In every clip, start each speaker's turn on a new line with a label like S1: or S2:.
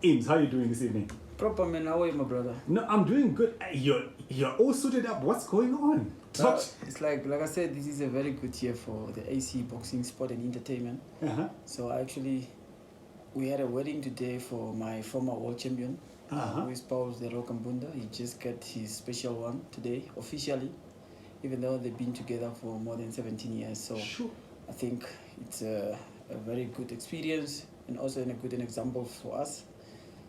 S1: Imms, how are you doing this evening?
S2: Proper man, how are you, my brother?
S1: No, I'm doing good. You're all suited up. What's going on?
S2: It's like I said, this is a very good year for the AC boxing sport and entertainment. So we had a wedding today for my former world champion, who is Paulus the Rock Ambunda. He just got his special one today, officially, even though they've been together for more than 17 years. So
S1: Sure.
S2: I think it's a very good experience and also a good example for us.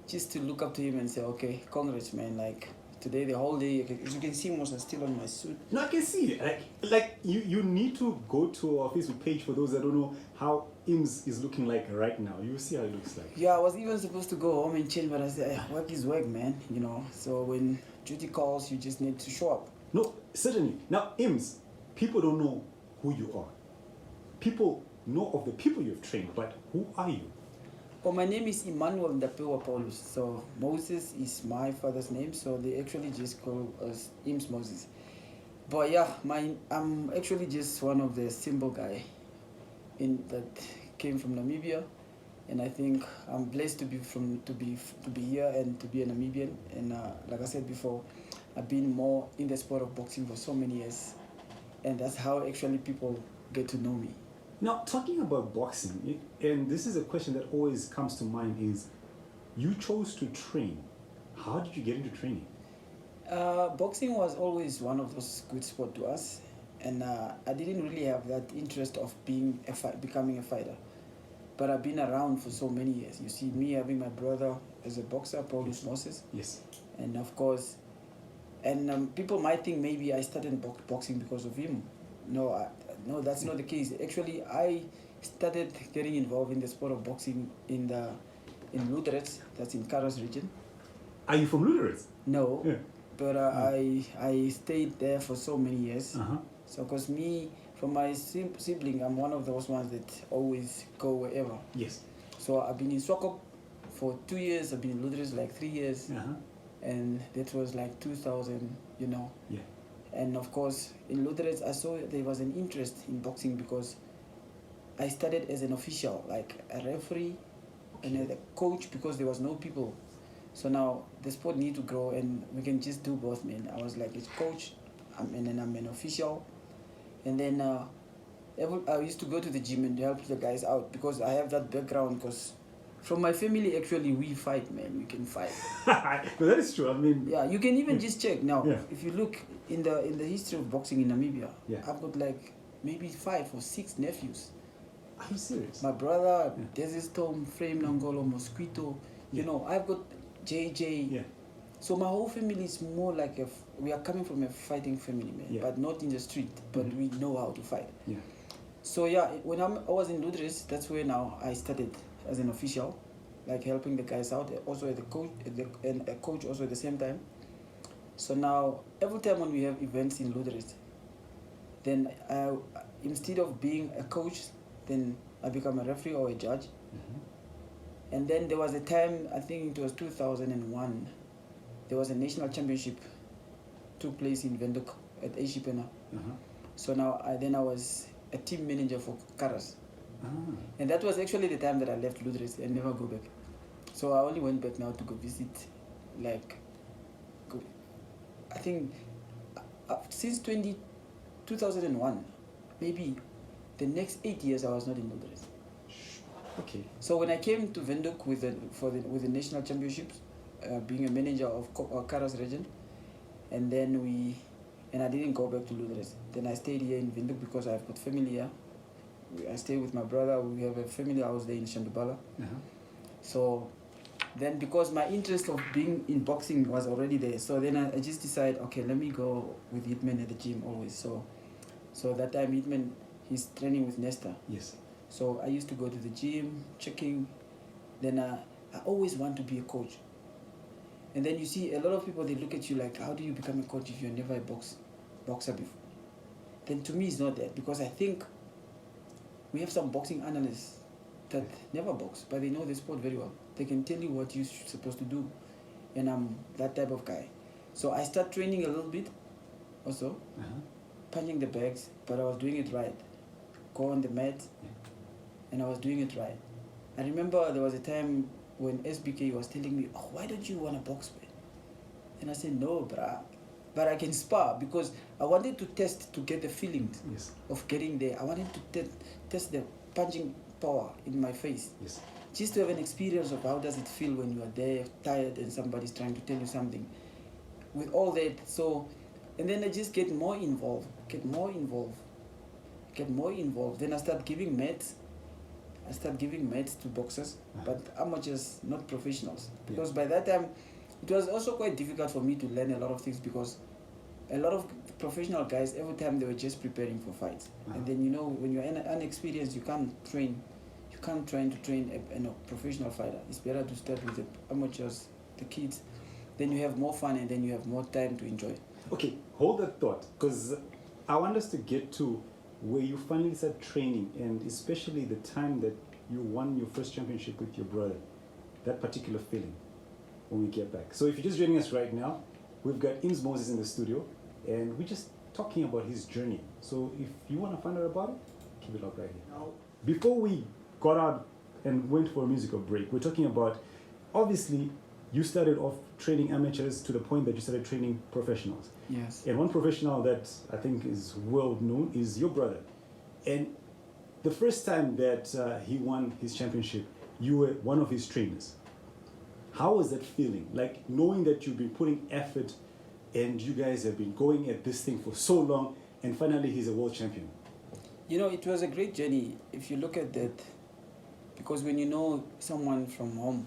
S2: Just to look up to him and say, okay, congrats, man. Like today, the whole day, as you can see, most are still on my suit.
S1: No, I can see it. Like you need to go to our Facebook page for those that don't know how Imms is looking like right now. You will see how it looks like.
S2: Yeah, I was even supposed to go home and change, but I said, work is work, man. You know. So when duty calls, you just need to show up.
S1: No, certainly. Now, Imms, people don't know who you are. People know of the people you've trained, but who are you?
S2: Well, my name is Emmanuel Ndapewa Paulus. So Moses is my father's name, so they actually just call us Imms Moses. But yeah, I'm actually just one of the simple guy that came from Namibia, and I think I'm blessed to be here and to be a Namibian. And like I said before, I've been more in the sport of boxing for so many years, and that's how actually people get to know me.
S1: Now, talking about boxing, and this is a question that always comes to mind, is you chose to train. How did you get into training?
S2: Boxing was always one of those good sports to us, and I didn't really have that interest of becoming a fighter. But I've been around for so many years. You see me having my brother as a boxer, Paulus Moses.
S1: Yes.
S2: And of course, people might think maybe I started boxing because of him. No, that's not the case. Actually, I started getting involved in the sport of boxing in Lutherets, that's in Karas region.
S1: Are you from Lutherets?
S2: No, yeah. But I stayed there for so many years. So, because me, from my sibling, I'm one of those ones that always go wherever.
S1: Yes.
S2: So I've been in Swakop for 2 years. I've been in Lutherets like 3 years. And that was like 2000, you know.
S1: Yeah.
S2: And of course, in Lutherets, I saw there was an interest in boxing because I started as an official, like a referee and a coach, because there was no people. So now the sport need to grow and we can just do both, man. I was like a coach, and then I'm an official. And then I used to go to the gym and help the guys out because I have that background, because from my family, actually, we fight, man. We can fight.
S1: That is true. I mean,
S2: yeah, you can even just check now. Yeah. If you look in the history of boxing in Namibia, I've got like maybe 5 or 6 nephews.
S1: Are you serious?
S2: My brother, Desert Storm, Frame Nangolo, Mosquito. You know, I've got JJ. Yeah. So my whole family is more like we are coming from a fighting family, man. But not in the street, but we know how to fight. Yeah. So yeah, when I was in Lutherets, that's where now I started as an official, like helping the guys out, also as a coach, and a coach also at the same time. So now, every time when we have events in Lutherets, then instead of being a coach, then I become a referee or a judge. And then there was a time, I think it was 2001, there was a national championship took place in Windhoek at Ashipena. So now I was a team manager for Karas. And that was actually the time that I left Lutherets and never go back. So I only went back now to go visit, I think since 2001, maybe the next 8 years I was not in Lutherets.
S1: Okay.
S2: So when I came to Windhoek with the national championships, being a manager of Karas region, and then I didn't go back to Lutherets. Then I stayed here in Windhoek because I've got family here. I stay with my brother. We have a family house there in Shandubala. So then, because my interest of being in boxing was already there, so then I just decided, okay, let me go with Hitman at the gym always. So that time Hitman, he's training with Nesta.
S1: Yes.
S2: So I used to go to the gym, checking. Then I always want to be a coach. And then you see a lot of people, they look at you like, how do you become a coach if you're never a boxer before? Then to me, it's not that, because I think we have some boxing analysts that never box, but they know the sport very well. They can tell you what you're supposed to do, and I'm that type of guy. So I start training a little bit, also, punching the bags, but I was doing it right. Go on the mat, and I was doing it right. I remember there was a time when SBK was telling me, oh, why don't you want to box, man? And I said, no, bruh, but I can spar, because I wanted to test to get the feeling of getting there. I wanted to test the punching power in my face.
S1: Yes.
S2: Just to have an experience of how does it feel when you are there, tired, and somebody's trying to tell you something. With all that, so, and then I just get more involved. Then I start giving mats. To boxers, but amateurs, not professionals. Because by that time, it was also quite difficult for me to learn a lot of things, because a lot of professional guys, every time they were just preparing for fights. And then, when you're unexperienced, you can't train. You can't try to train a professional fighter. It's better to start with the amateurs, the kids. Then you have more fun, and then you have more time to enjoy.
S1: Okay, hold that thought, because I want us to get to where you finally start training, and especially the time that you won your first championship with your brother, that particular feeling when we get back. So if you're just joining us right now, we've got Imms Moses in the studio, and we're just talking about his journey. So if you want to find out about it, keep it up right here. Now, before we got out and went for a musical break, we're talking about, obviously, you started off training amateurs to the point that you started training professionals.
S2: Yes.
S1: And one professional that I think is well known is your brother. And the first time that he won his championship, you were one of his trainers. How was that feeling? Like knowing that you've been putting effort and you guys have been going at this thing for so long, and finally he's a world champion.
S2: It was a great journey if you look at that, because when you know someone from home,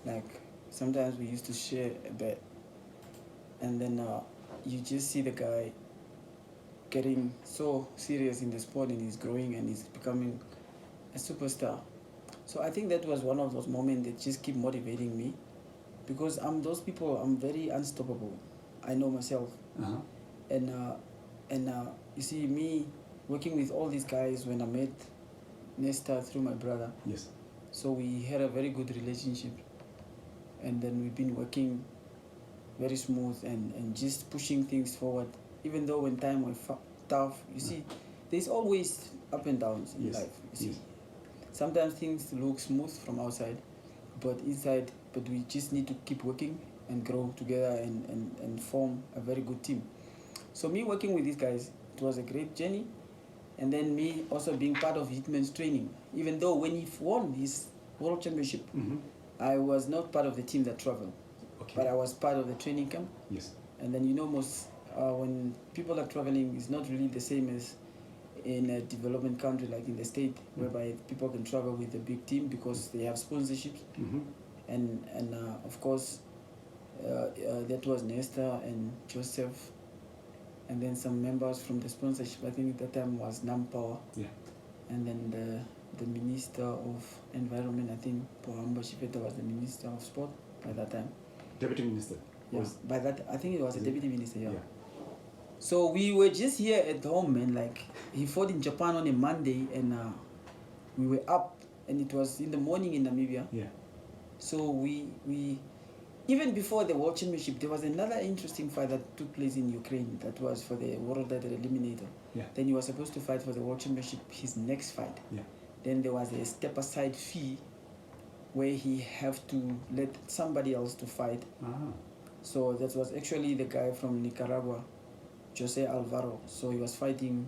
S2: like sometimes we used to share a bed, and then you just see the guy getting so serious in the sport, and he's growing and he's becoming a superstar. So I think that was one of those moments that just keep motivating me, because I'm very unstoppable. I know myself. And you see me working with all these guys when I met Nesta through my brother.
S1: Yes.
S2: So we had a very good relationship, and then we've been working very smooth and just pushing things forward, even though when time was tough. You see, there's always up and downs in life. You see, sometimes things look smooth from outside, but inside, we just need to keep working and grow together and form a very good team. So me working with these guys, it was a great journey. And then me also being part of Hitman's training, even though when he won his world championship, I was not part of the team that traveled, but I was part of the training camp.
S1: Yes.
S2: And then when people are traveling, it's not really the same as in a development country like in the state, whereby people can travel with a big team because they have sponsorships. And of course, that was Nesta and Joseph, and then some members from the sponsorship. I think at that time was Nampower.
S1: Yeah.
S2: And then the Minister of Environment, I think Pohamba Shifeta was the Minister of Sport by that time.
S1: Deputy Minister.
S2: Yeah. By that, I think it was a Deputy Minister, yeah.
S1: Yeah.
S2: So we were just here at home, man. Like, he fought in Japan on a Monday, and we were up, and it was in the morning in Namibia.
S1: Yeah.
S2: So we even before the World Championship, there was another interesting fight that took place in Ukraine. That was for the World Title Eliminator.
S1: Yeah.
S2: Then he was supposed to fight for the World Championship, his next fight.
S1: Yeah.
S2: Then there was a step-aside fee where he have to let somebody else to fight. So that was actually the guy from Nicaragua, Jose Alvaro. So he was fighting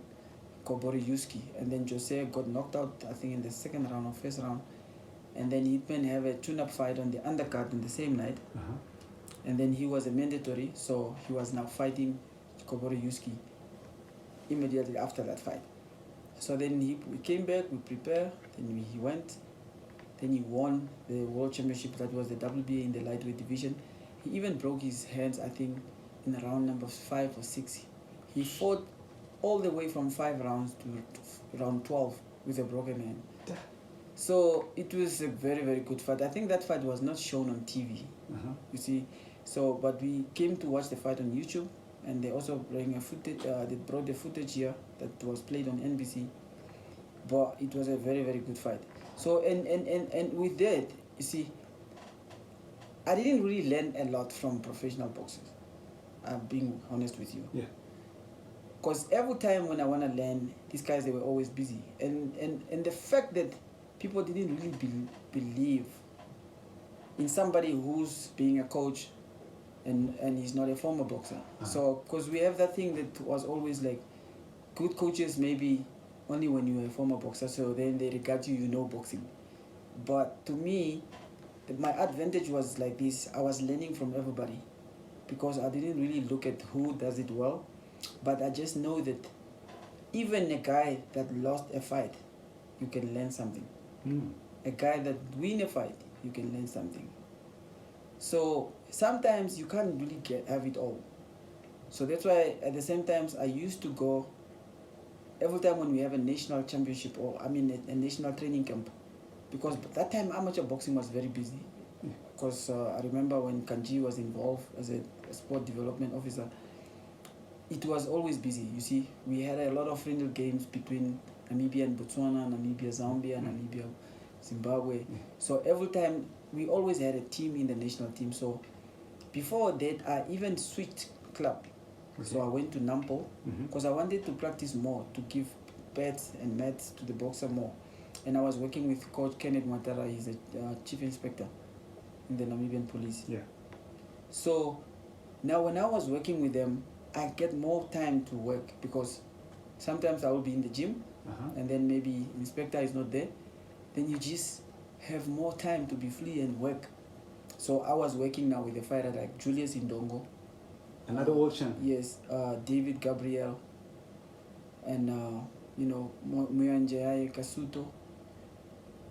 S2: Kobori Yuski. And then Jose got knocked out, I think, in the second round or first round. And then Hitman have a tune-up fight on the undercard on the same night. And then he was a mandatory, so he was now fighting Kobori Yuski immediately after that fight. So then we came back, we prepared, then he went, then he won the World Championship. That was the WBA in the lightweight division. He even broke his hands, I think, in round number 5 or 6. He fought all the way from 5 rounds to round 12 with a broken hand. So it was a very, very good fight. I think that fight was not shown on TV, you see. So, but we came to watch the fight on YouTube, and they also bring a footage. They brought the footage here that was played on NBC. But it was a very, very good fight. So, and with that, you see, I didn't really learn a lot from professional boxers. I'm being honest with you.
S1: Yeah.
S2: Because every time when I want to learn, these guys, they were always busy. And the fact that people didn't really believe in somebody who's being a coach and he's not a former boxer. So, because we have that thing that was always like, good coaches maybe only when you're a former boxer, so then they regard you know boxing. But to me, my advantage was like this: I was learning from everybody, because I didn't really look at who does it well, but I just know that even a guy that lost a fight, you can learn something. A guy that win a fight, you can learn something. So sometimes you can't really have it all. So that's why at the same time I used to go every time when we have a national championship, or I mean a national training camp, because that time amateur boxing was very busy. Because I remember when Kanji was involved as a sport development officer, it was always busy. You see, we had a lot of friendly games between Namibia and Botswana, Namibia, Zambia, Namibia, Zimbabwe. So every time we always had a team in the national team. So before that, I even switched club. So I went to Nampo because I wanted to practice more, to give pads and mats to the boxer more. And I was working with Coach Kenneth Matara. He's a chief inspector in the Namibian police. Yeah. So now when I was working with them, I get more time to work, because sometimes I will be in the gym and then maybe inspector is not there. Then you just have more time to be free and work. So I was working now with a fighter like Julius Indongo.
S1: Another world champion.
S2: Yes, David Gabriel, and Muyanjaya Kasuto.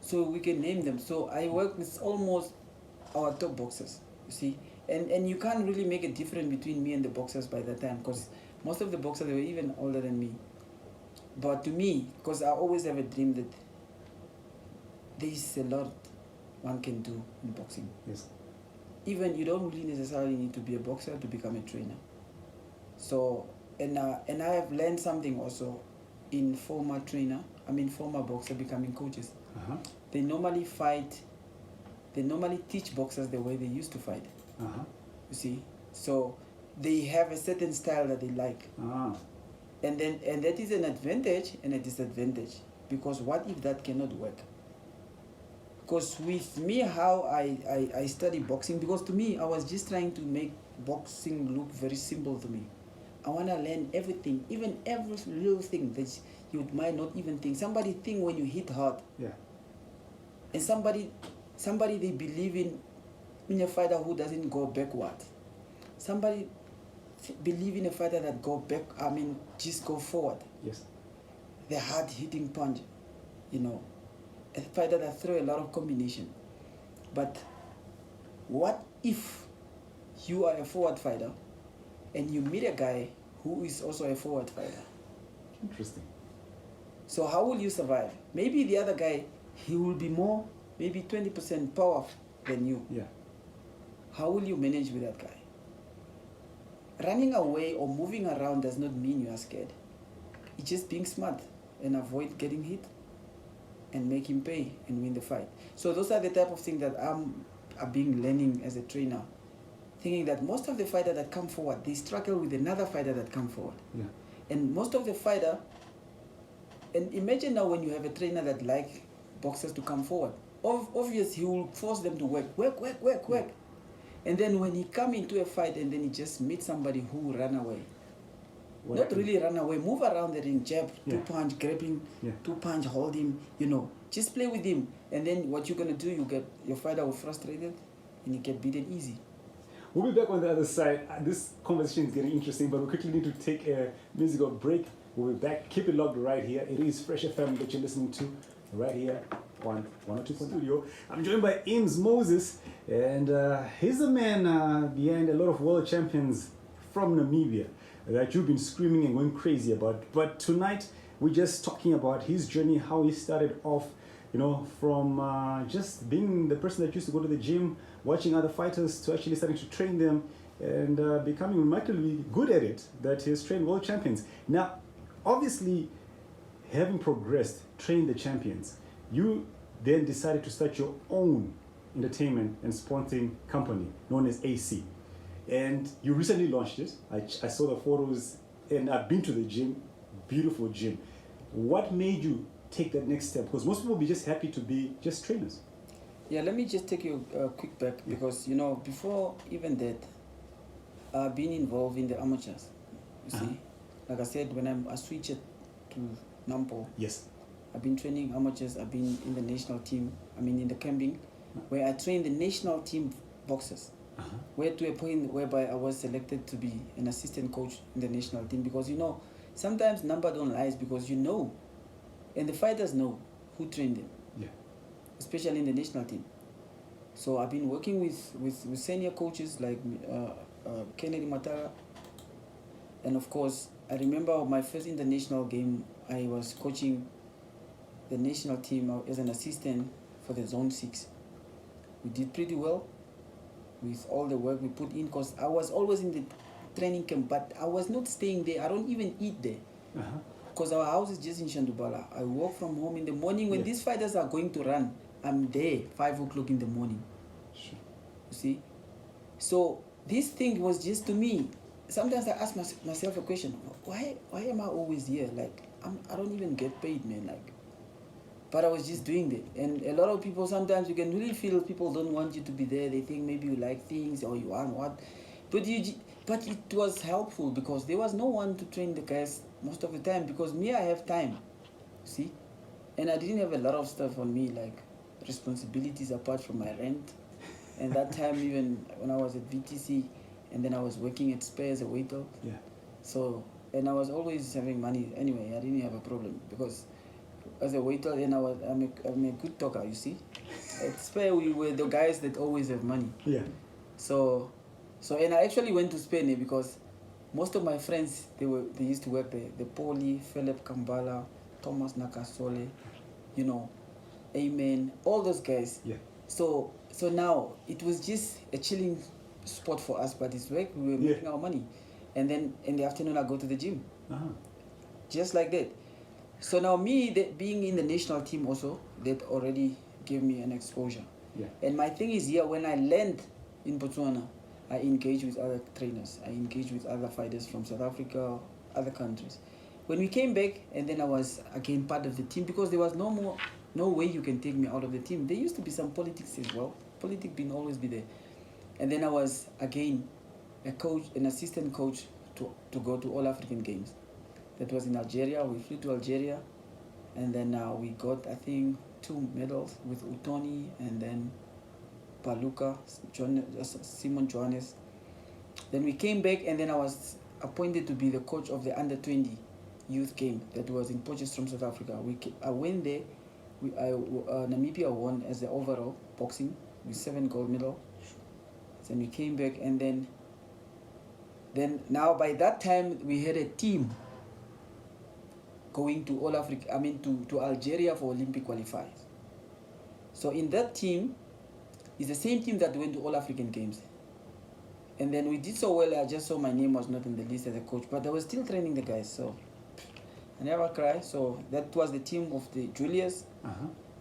S2: So we can name them. So I work with almost our top boxers, you see. And you can't really make a difference between me and the boxers by that time, because most of the boxers, they were even older than me. But to me, because I always have a dream that there's a lot one can do in boxing. Yes. Even you don't really necessarily need to be a boxer to become a trainer. So, and I have learned something also in former boxer becoming coaches. They normally teach boxers the way they used to fight. You see, so they have a certain style that they like. And that is an advantage and a disadvantage, because what if that cannot work? Because with me, how I study boxing, because to me, I was just trying to make boxing look very simple to me. I want to learn everything, even every little thing that you might not even think. Somebody think when you hit hard. Yeah. And somebody they believe in a fighter who doesn't go backward. Somebody believe in a fighter that just go forward. Yes. The hard hitting punch, a fighter that throw a lot of combination. But what if you are a forward fighter and you meet a guy who is also a forward fighter?
S1: Interesting.
S2: So how will you survive? Maybe the other guy, he will be more, maybe 20% powerful than you. Yeah. How will you manage with that guy? Running away or moving around does not mean you are scared. It's just being smart and avoid getting hit and make him pay and win the fight. So those are the type of things that I'm being learning as a trainer. Thinking that most of the fighters that come forward, they struggle with another fighter that come forward. Yeah. And most of the fighter, and imagine now when you have a trainer that like boxers to come forward. Obviously, he will force them to work. Yeah. And then when he come into a fight and then he just meet somebody who run away. Not really run away, move around the ring, jab, two punch, grab him, two punch, hold him, just play with him. And then what you're going to do, your fighter will frustrated and you get beaten easy.
S1: We'll be back on the other side. This conversation is getting interesting, but we quickly need to take a musical break. We'll be back. Keep it locked right here. It is Fresh FM that you're listening to right here on 102.2 Studio. I'm joined by Imms Moses, and he's the man behind a lot of world champions from Namibia that you've been screaming and going crazy about. But tonight, we're just talking about his journey, how he started off, from just being the person that used to go to the gym, watching other fighters, to actually starting to train them and becoming remarkably good at it, that he's trained world champions. Now, obviously, having progressed, trained the champions, you then decided to start your own entertainment and sponsoring company known as AC. And you recently launched it. I saw the photos and I've been to the gym, beautiful gym. What made you take that next step? Because most people will be just happy to be just trainers.
S2: Yeah, let me just take you a quick back because before even that, I've been involved in the amateurs. You see, like I said, when I switched to Nampo,
S1: yes,
S2: I've been training amateurs. I've been in the national team. I mean, in the camping, where I trained the national team boxers. Where to a point whereby I was selected to be an assistant coach in the national team because sometimes number don't lie because and the fighters know who trained them.
S1: Yeah.
S2: Especially in the national team. So I've been working with senior coaches like Kennedy Matara. And of course, I remember my first international game, I was coaching the national team as an assistant for the Zone 6. We did pretty well with all the work we put in because I was always in the training camp, but I was not staying there. I don't even eat there. Because our house is just in Shandubala. I work from home in the morning. When these fighters are going to run, I'm there 5 o'clock in the morning.
S1: Sure.
S2: You see? So this thing was just to me. Sometimes I ask myself a question, why am I always here? Like, I don't even get paid, man. Like, but I was just doing that. And a lot of people, sometimes you can really feel people don't want you to be there. They think maybe you like things or you want what. But it was helpful because there was no one to train the guys most of the time because me, I have time, see? And I didn't have a lot of stuff on me, like responsibilities apart from my rent. And that time, even when I was at VTC, and then I was working at Spare as a waiter.
S1: Yeah.
S2: So, and I was always having money anyway. I didn't have a problem because as a waiter, then I'm a good talker, you see? At Spare, we were the guys that always have money.
S1: Yeah.
S2: So, and I actually went to Spain because most of my friends, they used to work there. The Poli, Philip Kambala, Thomas Nakasole, Amen, all those guys.
S1: Yeah.
S2: So now it was just a chilling spot for us, but it's like we were making our money. And then in the afternoon, I go to the gym. Just like that. So now being in the national team also, that already gave me an exposure.
S1: Yeah.
S2: And my thing is here, when I land in Botswana, I engage with other trainers. I engage with other fighters from South Africa, other countries. When we came back, and then I was again part of the team because there was no way you can take me out of the team. There used to be some politics as well. Politics always be there. And then I was again a coach, an assistant coach to go to all African games. That was in Algeria. We flew to Algeria, and then we got, I think, 2 medals with Utoni and then Paluca, Simon Johannes. Then we came back, and then I was appointed to be the coach of the under-20 youth game that was in Potchefstroom, South Africa. I went there. Namibia won as the overall boxing with 7 gold medals. Then we came back, and then now by that time we had a team going to all Africa. I mean to Algeria for Olympic qualifiers. So in that team, it's the same team that went to all African games. And then we did so well. I just saw my name was not in the list as a coach, but I was still training the guys. So I never cry. So that was the team of the Julius,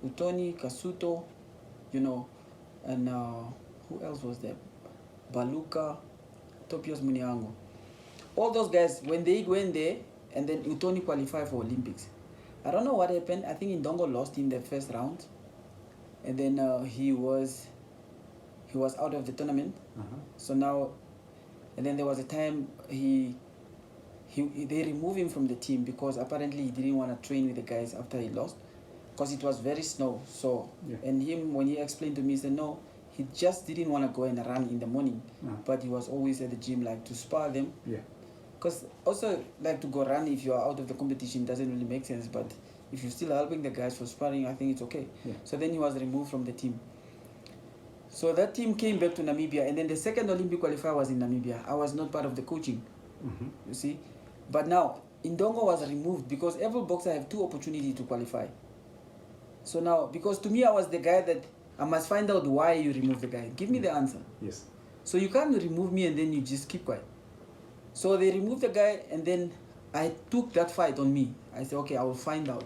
S2: Utoni, Kasuto, and who else was there? Baluka, Topios Muniango. All those guys, when they went there, and then Utoni qualified for Olympics. I don't know what happened. I think Indongo lost in the first round. And then he was out of the tournament. So now, and then there was a time they removed him from the team because apparently he didn't want to train with the guys after he lost because it was very snow. So, and when he explained to me, he said, no, he just didn't want to go and run in the morning, but he was always at the gym like to spar them. Yeah. Because also like to go run if you are out of the competition doesn't really make sense, but if you're still helping the guys for sparring, I think it's okay. Yeah. So then he was removed from the team. So that team came back to Namibia, and then the second Olympic qualifier was in Namibia. I was not part of the coaching, you see. But now, Indongo was removed because every boxer have 2 opportunities to qualify. So now, because to me, I was the guy that I must find out why you remove the guy. Give me the answer. Yes. So you can't remove me and then you just keep quiet. So they removed the guy, and then I took that fight on me. I said, okay, I will find out.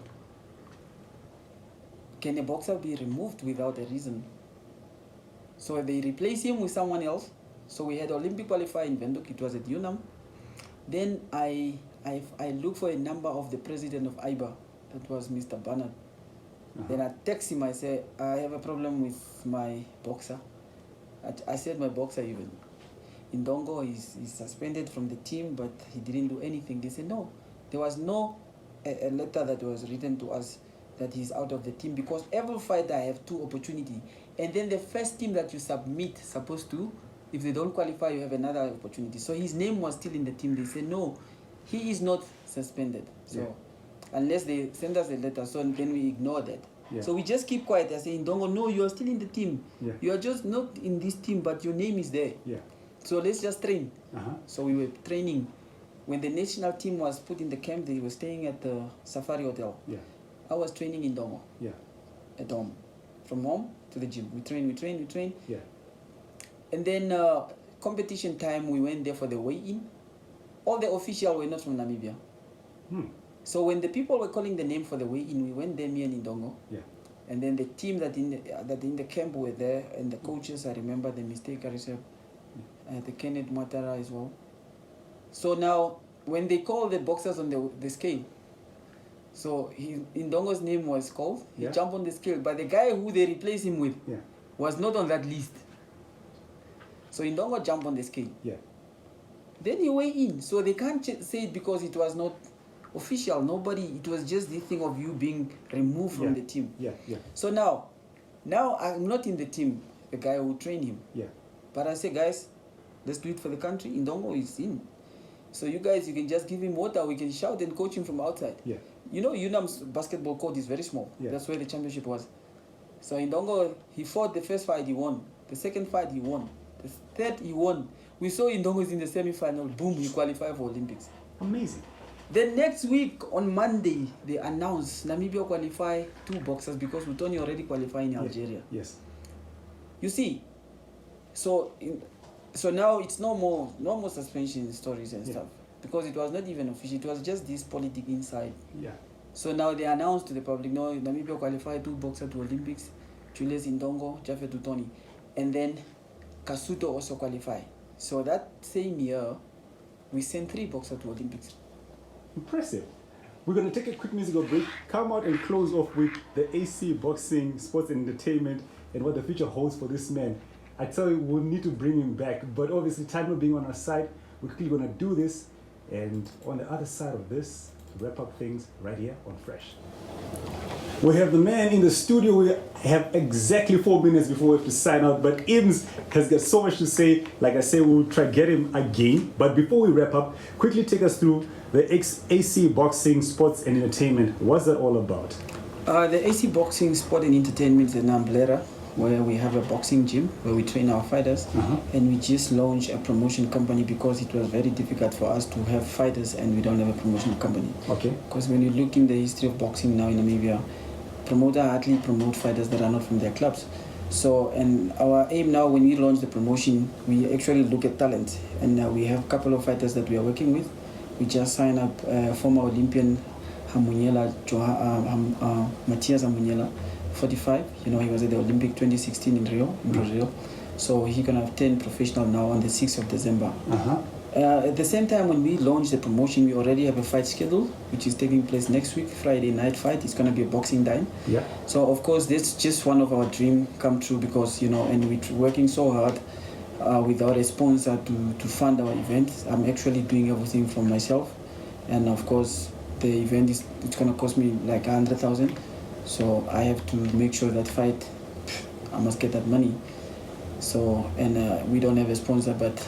S2: Can a boxer be removed without a reason? So they replaced him with someone else. So we had Olympic qualifier in Windhoek. It was at UNAM. Then I looked for a number of the president of IBA. That was Mr. Bernard. Then I text him, I say, I have a problem with my boxer. I said my boxer even. Indongo is suspended from the team, but he didn't do anything. They said, no, there was no a letter that was written to us that he's out of the team, because every fighter have 2 opportunities. And then the first team that you submit supposed to, if they don't qualify, you have another opportunity. So his name was still in the team. They said, no, he is not suspended. So unless they send us a letter, so then we ignore that. Yeah. So we just keep quiet. I say, Indongo, no, you are still in the team. Yeah. You are just not in this team, but your name is there. Yeah. So let's just train. So we were training. When the national team was put in the camp, they were staying at the Safari Hotel. Yeah. I was training in Indongo. Yeah. At home. From home to the gym. We train. Yeah. And then competition time, we went there for the weigh-in. All the officials were not from Namibia. So when the people were calling the name for the weigh-in, we went there, me and Indongo. Yeah. And then the team that in the camp were there, and the coaches, I remember the mistake I received, the Kenneth Matara as well. So now, when they call the boxers on the scale, so Indongo's name was called, he jumped on the scale, but the guy who they replaced him with was not on that list. So Indongo jumped on the scale. Yeah. Then he weighed in, so they can't say it because it was not official. Nobody, it was just the thing of you being removed from the team. Yeah. So now I'm not in the team, the guy who trained him. Yeah. But I say, guys, let's do it for the country. Indongo is in. So you guys, you can just give him water. We can shout and coach him from outside. Yeah. You know, UNAM's basketball court is very small. Yeah. That's where the championship was. So Indongo, he fought the first fight, he won. The second fight, he won. The third, he won. We saw Indongo is in the semi-final. Boom, he qualified for Olympics.
S1: Amazing.
S2: The next week, on Monday, they announced Namibia qualify 2 boxers because Utoni already qualified in Algeria. Yes. You see, so now it's no more suspension stories and stuff, because it was not even official. It was just this politics inside. Yeah. So now they announced to the public, no, Namibia qualified 2 boxers to Olympics, Julius, Indongo, Jafet Utoni, and then Kasuto also qualified. So that same year, we sent 3 boxers to Olympics.
S1: Impressive. We're going to take a quick musical break, come out and close off with the AC Boxing, Sports and Entertainment, and what the future holds for this man. I tell you, we'll need to bring him back, but obviously time not being on our side, we're quickly going to do this, and on the other side of this, to wrap up things right here on Fresh. We have the man in the studio. We have exactly 4 minutes before we have to sign out, but Imms has got so much to say. Like I say, we'll try to get him again, but before we wrap up, quickly take us through the AC Boxing, Sports and Entertainment. What's that all about?
S2: The AC Boxing, Sport and Entertainment is an umbrella where we have a boxing gym where we train our fighters, and we just launched a promotion company because it was very difficult for us to have fighters and we don't have a promotion company. Okay. Because when you look in the history of boxing now in Namibia, promoters hardly promote fighters that are not from their clubs. So, and our aim now when we launch the promotion, we actually look at talent, and we have a couple of fighters that we are working with. We just signed up former Olympian Matthias Hamunyela, 45. You know, he was at the Olympic 2016 in Rio, in Brazil. So he's going to turn professional now on the 6th of December. At the same time, when we launch the promotion, we already have a fight schedule, which is taking place next week, Friday night fight. It's going to be a boxing day. Yeah. So, of course, that's just one of our dreams come true because, you know, and we're working so hard without a sponsor to fund our event. I'm actually doing everything for myself. And, of course, the event it's going to cost me like 100,000. So I have to make sure that fight, I must get that money. So, and we don't have a sponsor, but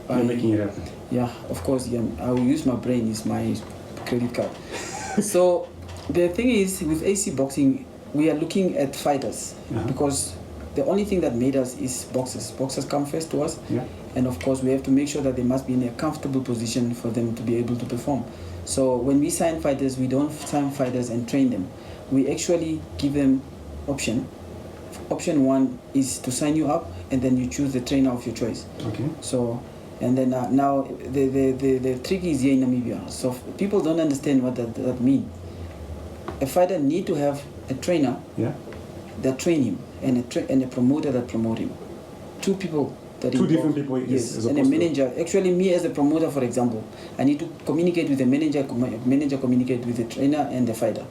S1: you're making it happen.
S2: Yeah, of course. Yeah, I will use my brain. It's my credit card. So the thing is, with AC Boxing, we are looking at fighters because the only thing that made us is boxers. Boxers come first to us, and of course we have to make sure that they must be in a comfortable position for them to be able to perform. So when we sign fighters, we don't sign fighters and train them. We actually give them option. Option 1 is to sign you up, and then you choose the trainer of your choice. Okay. So. And then now the trick is here in Namibia. So people don't understand what that means. A fighter need to have a trainer that train him and a promoter that promote him. 2 people that
S1: Two different people.
S2: Yes, and a manager. Actually, me as a promoter, for example, I need to communicate with the manager. Manager communicate with the trainer and the fighter.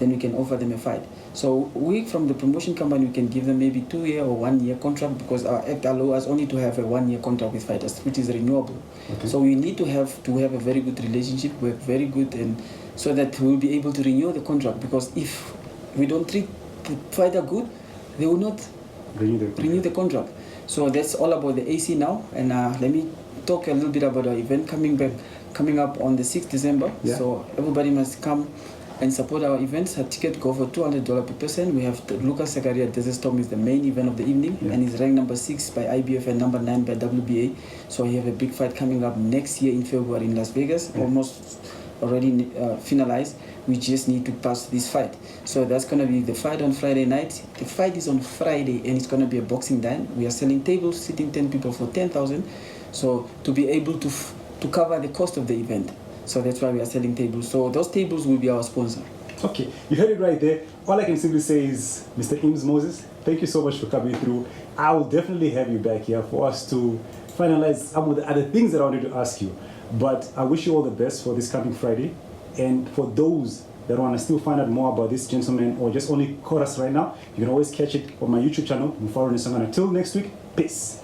S2: then we can offer them a fight. So we, from the promotion company, we can give them maybe 2-year or 1-year contract, because our act allows us only to have a 1-year contract with fighters, which is renewable. Okay. So we need to have a very good relationship, work very good, and so that we'll be able to renew the contract, because if we don't treat the fighter good, they will not renew the contract. So that's all about the AC now. And let me talk a little bit about our event coming up on the 6th December. Yeah. So everybody must come and support our events. Our ticket go for $200 per person. We have Lucas Zakaria Desert Storm is the main event of the evening, and he's ranked number 6 by IBF and number 9 by WBA. So he have a big fight coming up next year in February in Las Vegas, almost already finalized. We just need to pass this fight. So that's going to be the fight on Friday night. The fight is on Friday, and it's going to be a boxing dine. We are selling tables, sitting 10 people for 10,000. So to be able to cover the cost of the event. So that's why we are selling tables. So those tables will be our sponsor.
S1: Okay, you heard it right there. All I can simply say is, Mr. Imms Moses, thank you so much for coming through. I will definitely have you back here for us to finalize some of the other things that I wanted to ask you. But I wish you all the best for this coming Friday. And for those that want to still find out more about this gentleman, or just only caught us right now, you can always catch it on my YouTube channel, Mufaro Nesongano. Until next week, peace.